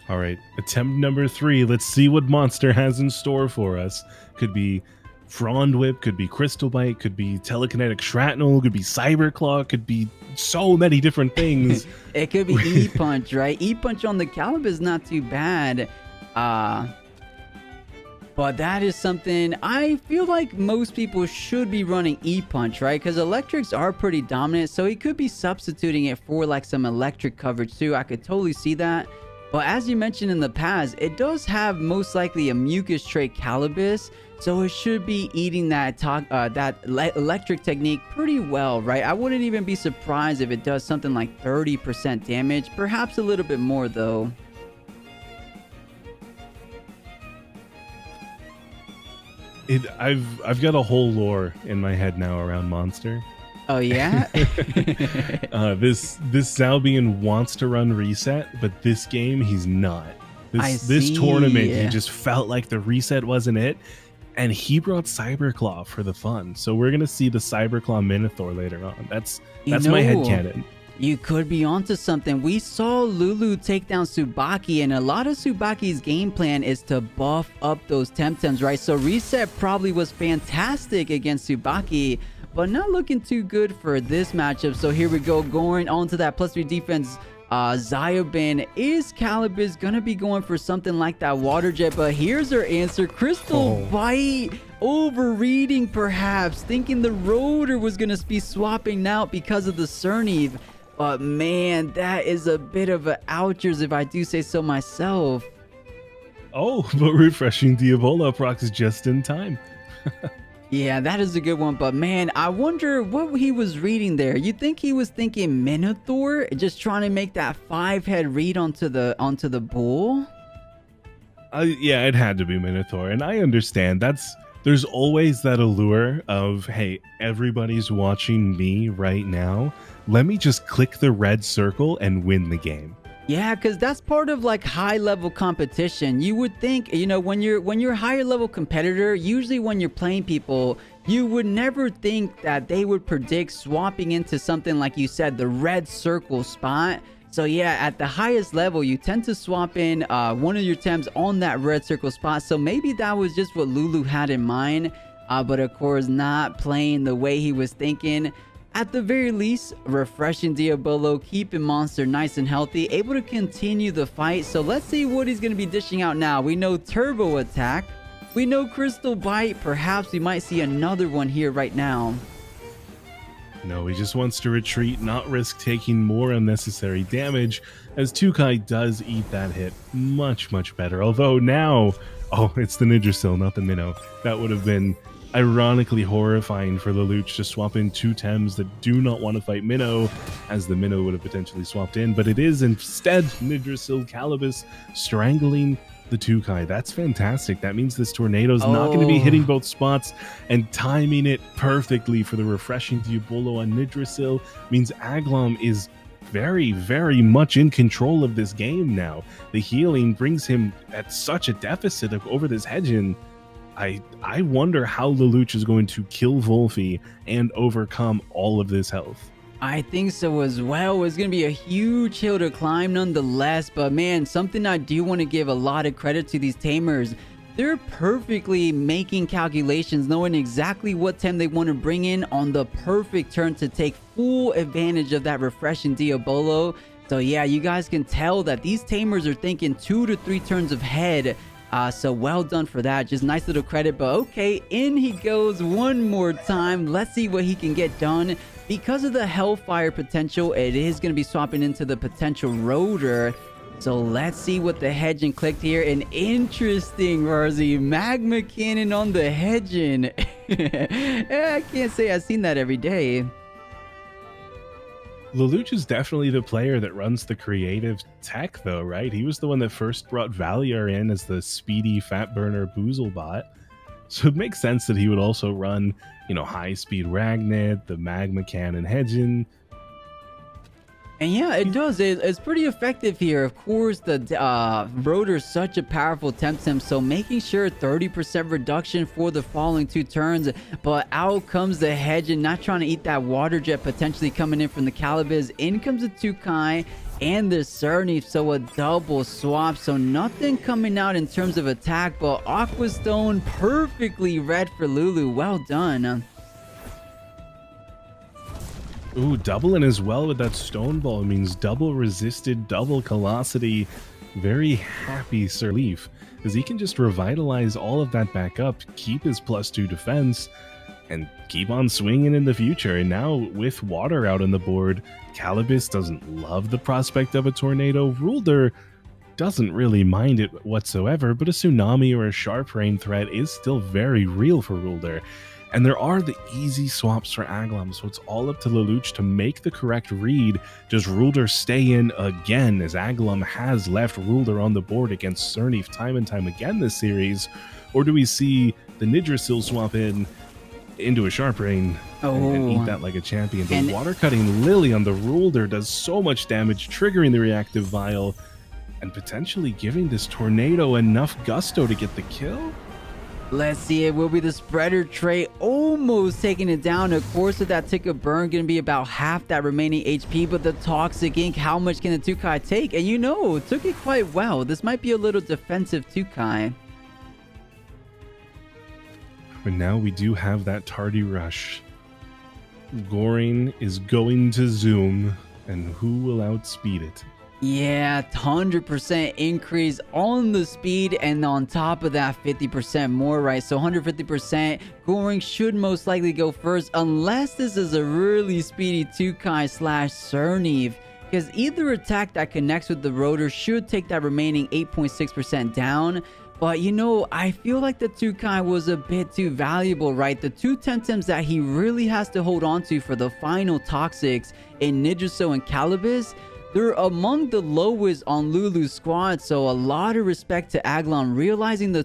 All right, attempt number 3. Let's see what monster has in store for us. Could be Frond Whip, could be Crystal Bite, could be Telekinetic Shrapnel, could be Cyber Claw, could be so many different things. It could be E-Punch, right? E-Punch on the 𝗬𝗃 is not too bad. But that is something I feel like most people should be running E-Punch, right? Because electrics are pretty dominant, so he could be substituting it for like some electric coverage too. I could totally see that. But as you mentioned in the past, it does have most likely a mucus trait 𝗬𝗃, so it should be eating that electric technique pretty well, right? I wouldn't even be surprised if it does something like 30% damage, perhaps a little bit more though. I've got a whole lore in my head now around Monster. Oh yeah. This 𝗬𝗵𝗶 wants to run reset, but this game he's not. This tournament he just felt like the reset wasn't it, and he brought 𝗬𝗵𝗆 for the fun. So we're gonna see the 𝗬𝗵𝗆 Minotaur later on. That's my headcanon. You could be onto something. We saw Lulu take down 𝗬𝗵𝗆, and a lot of 𝗬𝗵𝗆's game plan is to buff up those Temtems, right? So reset probably was fantastic against 𝗬𝗵𝗆, but not looking too good for this matchup. So here we go, going on to that +3 defense. 𝗬𝗵𝗵, is 𝗬𝗵𝗆 gonna be going for something like that water jet? But here's her answer. Crystal Bite, overreading perhaps, thinking the rotor was gonna be swapping out because of the 𝗬𝗵𝗺. But man, that is a bit of a ouchers if I do say so myself. Oh, but refreshing 𝗶𝗶 procs just in time. Yeah, that is a good one. But man, I wonder what he was reading there. You think he was thinking Minotaur, just trying to make that 5-head read onto the bull? Yeah, it had to be Minotaur, and I understand. There's always that allure of, hey, everybody's watching me right now. Let me just click the red circle and win the game. Yeah, because that's part of like high level competition. You would think, you know, when you're a higher level competitor, usually when you're playing people, you would never think that they would predict swapping into something like you said, the red circle spot. So yeah, at the highest level, you tend to swap in one of your Tems on that red circle spot. So maybe that was just what Lulu had in mind, but of course not playing the way he was thinking. At the very least, refreshing 𝗶𝗶, keeping Monster nice and healthy, able to continue the fight. So let's see what he's going to be dishing out now. We know Turbo Attack. We know Crystal Bite. Perhaps we might see another one here right now. No, he just wants to retreat, not risk taking more unnecessary damage, as 𝗂𝗀 does eat that hit much, much better. Although now, oh, it's the 𝗬𝗏𝗀, not the Minnow. That would have been ironically horrifying for Lelouch to swap in 2 Tems that do not want to fight Minnow, as the Minnow would have potentially swapped in, but it is instead 𝗬𝗏𝗀 strangling the 𝗂𝗀. That's fantastic. That means this tornado's not going to be hitting both spots and timing it perfectly for the refreshing 𝗶𝗶 on 𝗬𝗏𝗀. Means Agglom is very, very much in control of this game now. The healing brings him at such a deficit over this Hedgen. I wonder how Lelouch is going to kill 𝗂𝗄 and overcome all of this health. I think so as well. It's going to be a huge hill to climb nonetheless. But man, something I do want to give a lot of credit to these Tamers. They're perfectly making calculations, knowing exactly what Tem they want to bring in on the perfect turn to take full advantage of that refreshing 𝗶𝗶. So yeah, you guys can tell that these Tamers are thinking 2 to 3 turns ahead. So well done for that. Just nice little credit. But okay, in he goes one more time. Let's see what he can get done. Because of the Hellfire potential, it is going to be swapping into the potential rotor. So let's see what the Hedgen clicked here. An interesting Rawrzyyy magma cannon on the Hedgen. I can't say I've seen that every day. Lelouch is definitely the player that runs the creative tech, though, right? He was the one that first brought Valier in as the speedy fat burner boozle bot. So it makes sense that he would also run, you know, high-speed Ragnit, the magma cannon Hedgen. And yeah, it does. It's pretty effective here. Of course, the rotor is such a powerful Temtem, so making sure 30% reduction for the following 2 turns. But out comes the Hedgen, not trying to eat that water jet potentially coming in from the 𝗬𝗏𝗃. In comes the 𝗂𝗀 and the 𝗬𝗏𝗃, so a double swap. So nothing coming out in terms of attack, but Aqua Stone perfectly read for Lulu. Well done. Ooh, doubling as well with that stone ball means double resisted, double velocity. Very happy sirleaf, as he can just revitalize all of that back up, keep his +2 defense, and keep on swinging in the future. And now with water out on the board, 𝗬𝗏𝗃 doesn't love the prospect of a tornado. Rulder doesn't really mind it whatsoever, but a tsunami or a sharp rain threat is still very real for Rulder. And there are the easy swaps for Agglom, so it's all up to Lelouch to make the correct read. Does Rulder stay in again, as Agglom has left Rulder on the board against 𝗬𝗏𝗃 time and time again this series? Or do we see the Yggdrasil swap into a Sharp Rain and eat that like a champion? The Water Cutting Lily on the Ruler does so much damage, triggering the Reactive Vial and potentially giving this Tornado enough gusto to get the kill. Let's see, it will be the Spreader trait almost taking it down. Of course, with that tick of burn, going to be about half that remaining HP, but the Toxic Ink, how much can the 𝗂𝗫 take? And you know, took it quite well. This might be a little defensive 𝗂𝗫. But now we do have that tardy rush. Goring is going to zoom, and who will outspeed it? Yeah, 100% increase on the speed, and on top of that 50% more, right? So 150%. Goring should most likely go first, unless this is a really speedy 𝗂𝗫 slash 𝗧𝗵𝗵, because either attack that connects with the rotor should take that remaining 8.6% down. But you know, I feel like the 𝗂𝗫 was a bit too valuable, right? The two Temtems that he really has to hold on to for the final Toxics in Yggdrasil and 𝗂𝗶𝗆, they're among the lowest on Lulu's squad, so a lot of respect to Agglom realizing the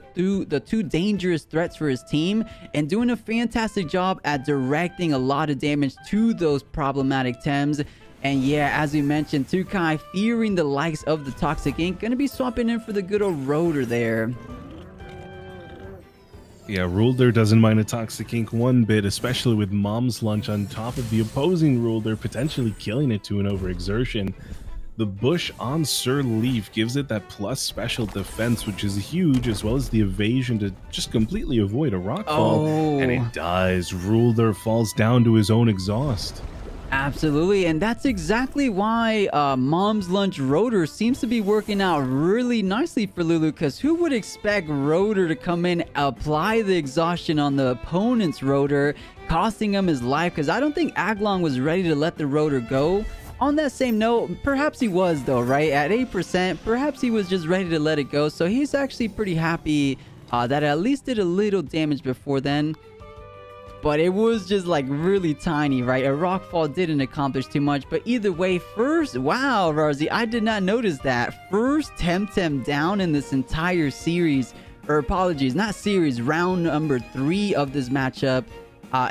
two dangerous threats for his team and doing a fantastic job at directing a lot of damage to those problematic Tems. And yeah, as we mentioned, 𝗂𝗫 fearing the likes of the Toxic Ink, gonna be swapping in for the good old rotor there. Yeah, Ruler doesn't mind a Toxic Ink one bit, especially with Mom's Lunch on top of the opposing Ruler, potentially killing it to an overexertion. The Bush on 𝗧𝗏 gives it that plus special defense, which is huge, as well as the evasion to just completely avoid a rockfall. And it does. Ruler falls down to his own exhaust. Absolutely, and that's exactly why Mom's Lunch Rotor seems to be working out really nicely for Lulu, because who would expect Rotor to come in, apply the exhaustion on the opponent's Rotor, costing him his life? Because I don't think Agglom was ready to let the Rotor go. On that same note, perhaps he was though, right? At 8%, perhaps he was just ready to let it go, so he's actually pretty happy that it at least did a little damage before then. But it was just like really tiny, right? A rockfall didn't accomplish too much. But either way, first, wow, Rawrzyyy, I did not notice that. First Temtem down in this entire series, or apologies, not series, round number 3 of this matchup.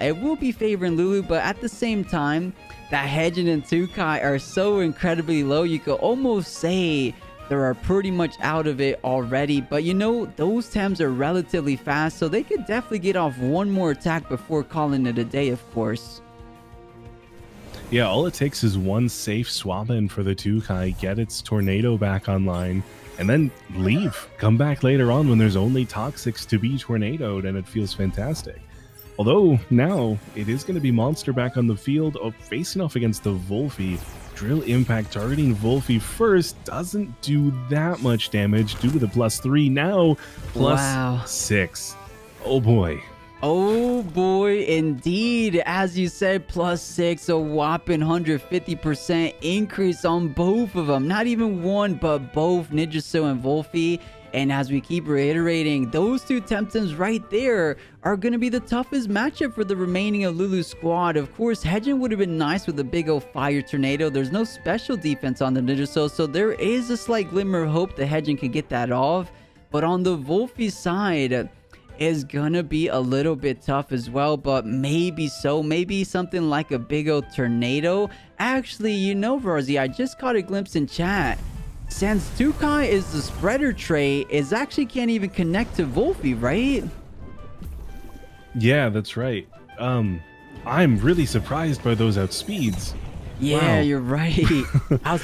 It will be favoring Lulu, but at the same time, that Hedgen and 𝗂𝗫 are so incredibly low, you could almost say they are pretty much out of it already. But you know, those Tems are relatively fast, so they could definitely get off one more attack before calling it a day, of course. Yeah, all it takes is one safe swap in for the 𝗂𝗫, get its Tornado back online, and then leave. Come back later on when there's only Toxics to be tornadoed, and it feels fantastic. Although now it is going to be Monster back on the field, facing off against the 𝗬𝗏𝗶. Drill Impact targeting 𝗬𝗏𝗶 first doesn't do that much damage due to the +3. Now +6. Oh boy. Oh boy, indeed. As you said, +6, a whopping 150% increase on both of them. Not even one, but both Yggdrasil and 𝗬𝗏𝗶. And as we keep reiterating, those two Temtems right there are going to be the toughest matchup for the remaining of Lulu's squad. Of course, Hedgen would have been nice with a big old fire tornado. There's no special defense on the Yggdrasil, so there is a slight glimmer of hope that Hedgen could get that off. But on the 𝗬𝗏𝗶 side, is gonna be a little bit tough as well, but maybe something like a big old tornado. Actually, you know, Rawrzyyy, I just caught a glimpse in chat. Since 𝗂𝗫 is the spreader trait, it actually can't even connect to 𝗬𝗏𝗶, right? Yeah, that's right. I'm really surprised by those outspeeds. Yeah, wow. You're right.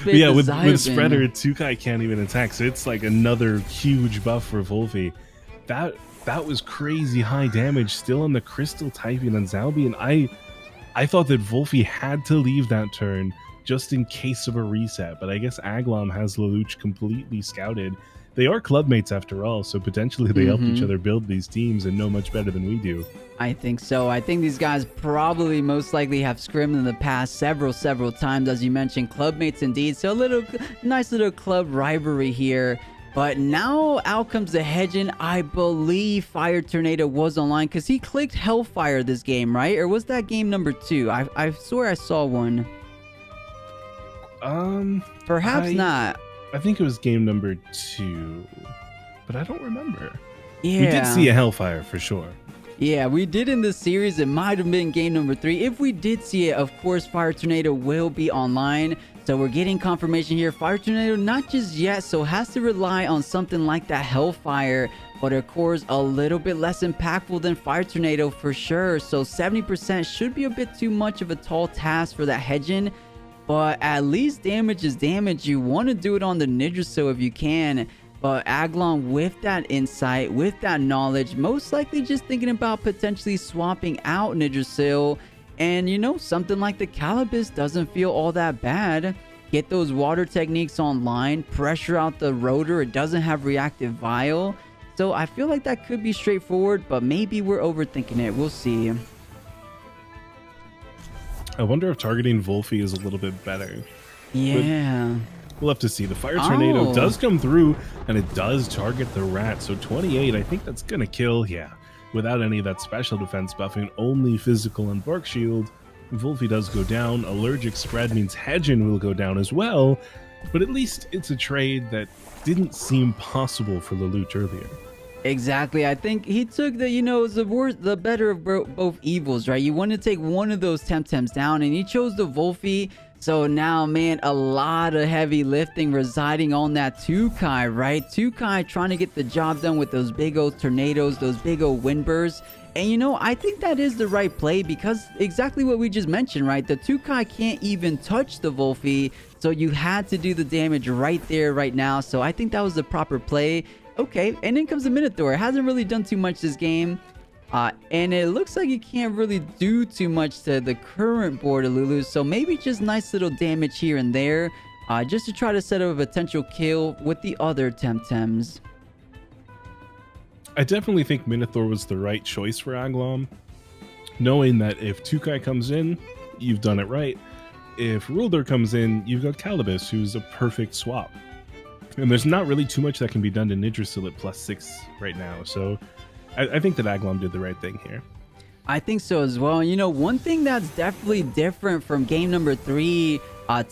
Yeah, with spreader, 𝗂𝗫 can't even attack, so it's like another huge buff for 𝗬𝗏𝗶. That was crazy high damage still on the crystal typing on 𝗬𝗏𝗶, and I thought that 𝗬𝗏𝗶 had to leave that turn just in case of a reset, but I guess Agglom has Lelouch completely scouted. They are clubmates after all, so potentially they helped each other build these teams and know much better than we do. I think so. I think these guys probably most likely have scrimmed in the past several times, as you mentioned, clubmates indeed. So a nice little club rivalry here. But now out comes the Hedgen. I believe Fire Tornado was online because he clicked Hellfire this game, right? Or was that game number 2? I swear I saw one. Perhaps not. I think it was game number 2, but I don't remember. Yeah. We did see a Hellfire for sure. Yeah, we did in this series. It might have been game number 3. If we did see it, of course, Fire Tornado will be online. So we're getting confirmation here. Fire Tornado, not just yet, so has to rely on something like that Hellfire. But of course, a little bit less impactful than Fire Tornado for sure. So 70% should be a bit too much of a tall task for that Hedging. But at least damage is damage. You want to do it on the 𝗧𝗫𝗀 if you can. But Agglom, with that insight, with that knowledge, most likely just thinking about potentially swapping out 𝗧𝗫𝗀. And, you know, something like the 𝗂𝗶𝗵𝗸 doesn't feel all that bad. Get those water techniques online, pressure out the rotor. It doesn't have reactive vial. So I feel like that could be straightforward, but maybe we're overthinking it. We'll see. I wonder if targeting 𝗬𝗵𝗆 is a little bit better. Yeah. We'll have to see. The Fire Tornado does come through, and it does target the rat. So 28, I think that's going to kill. Yeah, without any of that special defense buffing, only physical and Bark Shield. 𝗬𝗵𝗆 does go down. Allergic Spread means Hedging will go down as well. But at least it's a trade that didn't seem possible for Lelouch earlier. Exactly. I think he took the, you know, the better of both evils, right? You want to take one of those Temtems down, and he chose the 𝗬𝗵𝗆. So now, man, a lot of heavy lifting residing on that 𝗂𝗀𝗽𝗽, right? 𝗂𝗀𝗽𝗽 trying to get the job done with those big old tornadoes, those big old wind bursts. And, you know, I think that is the right play because exactly what we just mentioned, right? The 𝗂𝗀𝗽 can't even touch the 𝗬𝗵𝗆. So you had to do the damage right there, right now. So I think that was the proper play. Okay, and then comes the 𝗏𝗏𝗏𝗏. It hasn't really done too much this game. And it looks like you can't really do too much to the current board of Lulu. So maybe just nice little damage here and there. Just to try to set up a potential kill with the other Temtems. I definitely think 𝗏𝗏𝗏𝗏 was the right choice for Agglom. Knowing that if 𝗂𝗀𝗽𝗽 comes in, you've done it right. If Rawrzyyy comes in, you've got 𝗂𝗶𝗵𝗏, who's a perfect swap. And there's not really too much that can be done to 𝗧𝗫𝗀 at +6 right now. So I think that Agglom did the right thing here. I think so as well. You know, one thing that's definitely different from game number 3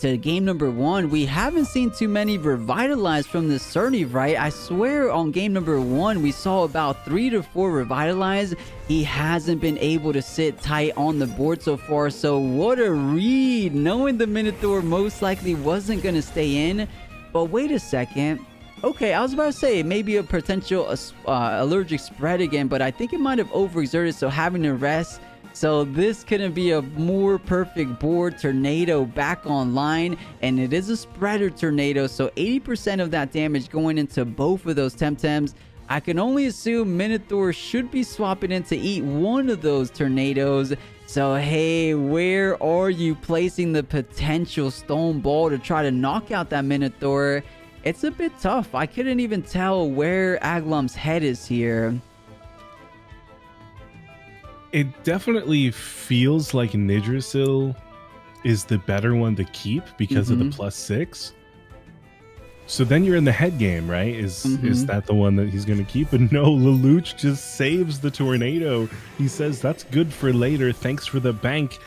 to game number 1, we haven't seen too many revitalize from this 𝗧𝗏𝗺, right? I swear on game number 1, we saw about 3 to 4 revitalize. He hasn't been able to sit tight on the board so far. So what a read, knowing the 𝗏𝗏𝗏𝗏 most likely wasn't going to stay in. But wait a second. Okay, I was about to say maybe a potential allergic spread again, but I think it might have overexerted, so having to rest. So this couldn't be a more perfect board. Tornado back online, and it is a spreader tornado, so 80% of that damage going into both of those Temtems. I can only assume 𝗏𝗏𝗏𝗏𝗏 should be swapping in to eat one of those tornadoes. So hey, where are you placing the potential stone ball to try to knock out that 𝗏𝗏𝗏𝗏𝗏? It's a bit tough. I couldn't even tell where Agglom's head is here. It definitely feels like 𝗧𝗫𝗀𝗀 is the better one to keep because of the +6. So then you're in the head game, right? Is that the one that he's going to keep? But no, Lelouch just saves the tornado. He says, that's good for later. Thanks for the bank.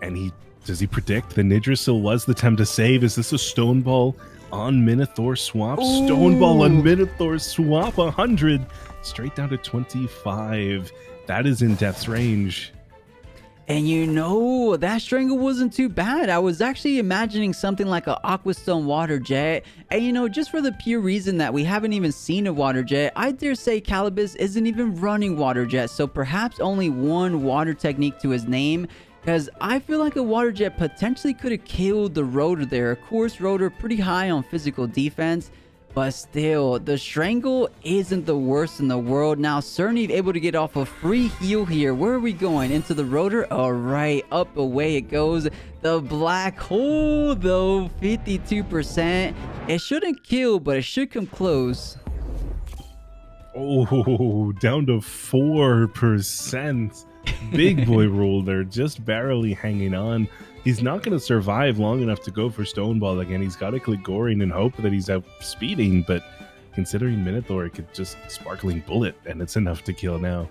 And does he predict the 𝗧𝗫𝗀𝗀 was the attempt to save? Is this a stone ball on 𝗏𝗏𝗏𝗏𝗏 swap? Ooh. Stone ball on 𝗏𝗏𝗏𝗏𝗏 swap 100. Straight down to 25. That is in death's range. And you know, that strangle wasn't too bad. I was actually imagining something like a Aquastone water jet. And you know, just for the pure reason that we haven't even seen a water jet, I dare say 𝗂𝗶𝗵𝗏 isn't even running water jet. So perhaps only one water technique to his name. Because I feel like a water jet potentially could have killed the rotor there. Of course, rotor pretty high on physical defense. But still, the strangle isn't the worst in the world. Now, 𝗧𝗏𝗏𝗏𝗏 able to get off a free heal here. Where are we going? Into the rotor? All right, up away it goes. The black hole, though, 52%. It shouldn't kill, but it should come close. Oh, down to 4%. Big boy roller, just barely hanging on. He's not going to survive long enough to go for stone ball again. He's got to click Goring and hope that he's out speeding, but considering 𝗏𝗏𝗏𝗏𝗏, it could just sparkling bullet, and it's enough to kill now.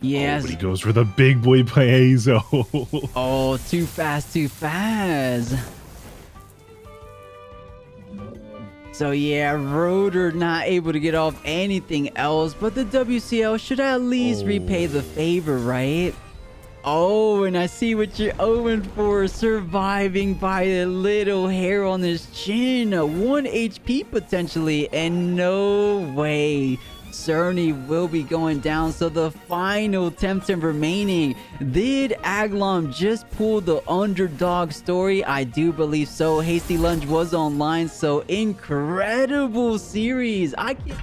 Yes. Oh, but he goes for the big boy Piezo. Oh, too fast, too fast. So yeah, Rotor not able to get off anything else, but the WCL should at least repay the favor, right? Oh, and I see what you're going for, surviving by a little hair on his chin, 1 HP potentially, and no way. 𝗧𝗵𝗺 will be going down, so the final Temtem remaining. Did Agglom just pull the underdog story? I do believe so. Hasty Lunge was online, so incredible series. I can't...